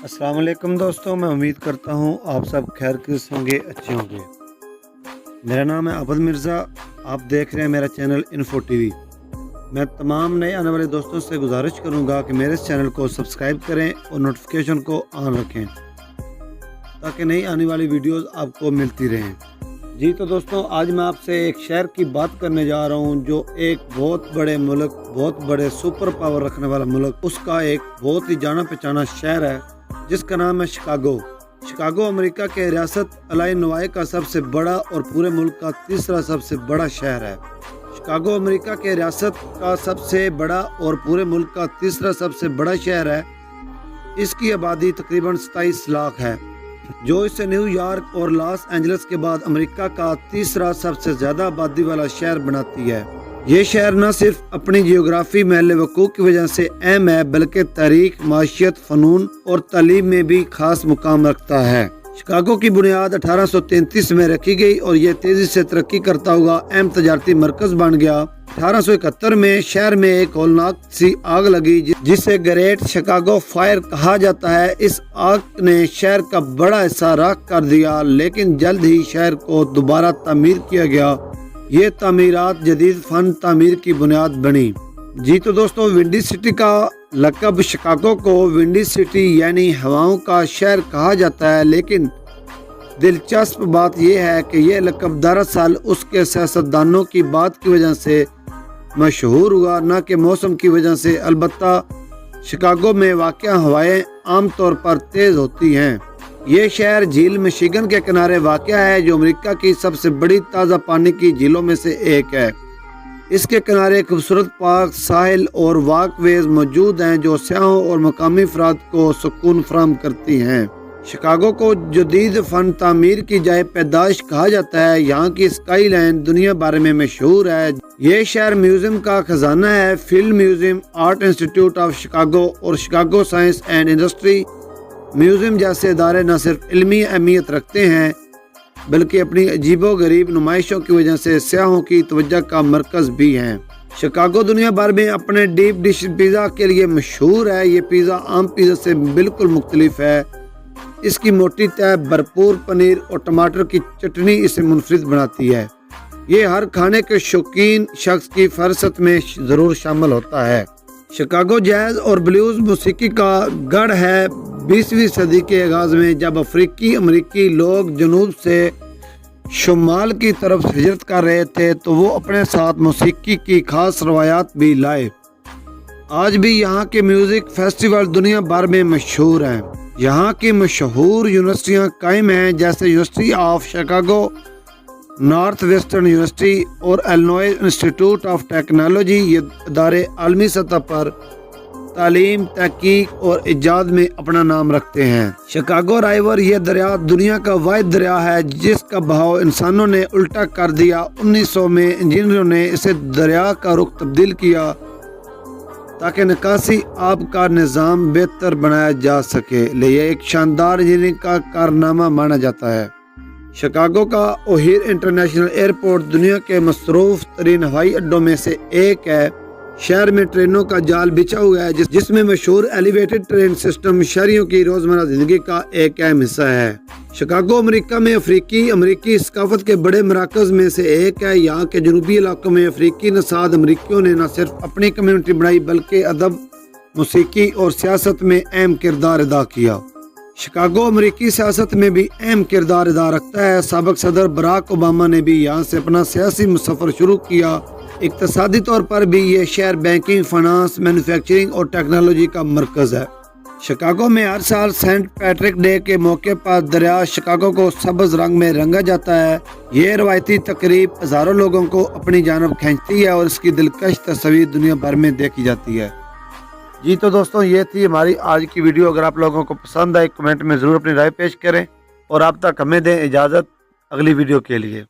अस्सलाम वालेकुम दोस्तों, मैं उम्मीद करता हूँ आप सब खैरियत होंगे, अच्छे होंगे। मेरा नाम है अबद मिर्ज़ा, आप देख रहे हैं मेरा चैनल इन्फो टीवी। मैं तमाम नए आने वाले दोस्तों से गुजारिश करूँगा कि मेरे इस चैनल को सब्सक्राइब करें और नोटिफिकेशन को ऑन रखें ताकि नई आने वाली वीडियोस आपको मिलती रहें। जी तो दोस्तों, आज मैं आपसे एक शहर की बात करने जा रहा हूँ जो एक बहुत बड़े मुल्क, बहुत बड़े सुपर पावर रखने वाला मुल्क, उसका एक बहुत ही जाना पहचाना शहर है जिसका नाम है शिकागो। शिकागो अमेरिका के रियासत इलिनॉय का सबसे बड़ा और पूरे मुल्क का तीसरा सबसे बड़ा शहर है। शिकागो अमेरिका के रियासत का सबसे बड़ा और पूरे मुल्क का तीसरा सबसे बड़ा शहर है। इसकी आबादी तकरीबन 27 लाख है, जो इसे न्यूयॉर्क और लॉस एंजलिस के बाद अमेरिका का तीसरा सबसे ज़्यादा आबादी वाला शहर बनाती है। ये शहर न सिर्फ अपनी जियोग्राफी महल वकूफ़ की वजह से अहम है, बल्कि तारीख, माशियत, फ़नून और तालीम में भी खास मुकाम रखता है। शिकागो की बुनियाद 1833 में रखी गई और ये तेज़ी से तरक्की करता हुआ अहम तजारती मरकज़ बन गया। 1871 में शहर में एक होलनाक सी आग लगी जिसे ग्रेट शिकागो फायर कहा जाता है। इस आग ने शहर का बड़ा हिस्सा राख कर दिया, लेकिन जल्द ही शहर को दोबारा तामीर किया गया। ये तामीरात जदीद फन तामीर की बुनियाद बनी। जी तो दोस्तों, विंडी सिटी का लक़ब शिकागो को विंडी सिटी यानी हवाओं का शहर कहा जाता है, लेकिन दिलचस्प बात यह है कि यह लक़ब दरअसल उसके सियासतदानों की बात की वजह से मशहूर हुआ, न कि मौसम की वजह से। अलबत्ता शिकागो में वाक़या हवाएं आमतौर पर तेज़ होती हैं। ये शहर झील मिशिगन के किनारे वाक़या है, जो अमेरिका की सबसे बड़ी ताज़ा पानी की झीलों में से एक है। इसके किनारे खूबसूरत पार्क, साहिल और वॉकवेज मौजूद हैं जो सयाहों और मकामी अफराद को सुकून फराहम करती हैं। शिकागो को जदीद फ़न तामीर की जाए पैदाइश कहा जाता है। यहाँ की स्काई लाइन दुनिया भर में मशहूर है। ये शहर म्यूज़ियम का खजाना है। Field museum, art institute of Chicago और Chicago science and industry museum जैसे इदारे न सिर्फ इल्मी अहमियत रखते हैं, बल्कि अपनी अजीबो-गरीब नुमाइशों की वजह से सयाहों की तवज्जो का मरकज़ भी हैं। शिकागो दुनिया भर में अपने डीप डिश पिज़्ज़ा के लिए मशहूर है। ये पिज़्ज़ा आम पिज़्ज़ा से बिल्कुल मुख्तलिफ है। इसकी मोटी तह, भरपूर पनीर और टमाटर की चटनी इसे मुनफरिद बनाती है। ये हर खाने के शौकीन शख्स की फहरिस्त में ज़रूर शामिल होता है। शिकागो जैज़ और ब्लूज़ मौसीकी का गढ़ है। 20वीं सदी के आगाज़ में जब अफ्रीकी अमरीकी लोग जनूब से शुमाल की तरफ हिजरत कर रहे थे, तो वो अपने साथ मौसीकी की खास रवायात भी लाए। आज भी यहाँ के म्यूज़िक फेस्टिवल दुनिया भर में मशहूर हैं। यहाँ की मशहूर यूनिवर्सिटियाँ कायम हैं, जैसे university of Chicago, north western university और इलिनॉय इंस्टीट्यूट ऑफ टेक्नोलॉजी। ये इदारे आलमी सतह पर तालीम, तहकीक और इजाद में अपना नाम रखते हैं। शिकागो राइवर ये दरिया दुनिया का वाहिद दरिया है जिसका बहाव इंसानों ने उल्टा कर दिया। 1900 में इंजीनियरों ने इसे दरिया का रुख तब्दील किया ताकि निकासी आब का निज़ाम बेहतर बनाया जा सके। ये एक शानदार इंजीनियरिंग का कारनामा माना जाता है। शिकागो का ओहिर इंटरनेशनल एयरपोर्ट दुनिया के मसरूफ़ तरीन हवाई अड्डों में से एक है। शहर में ट्रेनों का जाल बिछा हुआ है जिसमें मशहूर एलिवेटेड ट्रेन सिस्टम शहरियों की रोज़मर्रा ज़िंदगी का एक अहम हिस्सा है। शिकागो अमेरिका में अमरीकी सकाफत के बड़े मराकज़ में से एक है। यहाँ के जनूबी इलाकों में अफ्रीकी नसाद अमरीकियों ने न सिर्फ अपनी कम्यूनिटी बनाई, बल्कि अदब, मौसीकी और सियासत में अहम किरदार अदा किया। शिकागो अमरीकी सियासत में भी अहम किरदार अदा रखता है। साबिक़ सदर बराक ओबामा ने भी यहाँ से अपना सियासी सफ़र शुरू किया। इक़्तिसादी तौर पर भी ये शहर बैंकिंग, फाइनेंस, मैन्युफैक्चरिंग और टेक्नोलॉजी का मरकज़ है। शिकागो में हर साल सेंट पैट्रिक डे के मौके पर दरिया शिकागो को सब्ज़ रंग में रंगा जाता है। ये रवायती तकरीब हज़ारों लोगों को अपनी जानब खींचती है और इसकी दिलकश तस्वीर दुनिया भर में देखी जाती है। जी तो दोस्तों, ये थी हमारी आज की वीडियो। अगर आप लोगों को पसंद आए, कमेंट में ज़रूर अपनी राय पेश करें और आप तक हमें दें इजाज़त अगली वीडियो के लिए।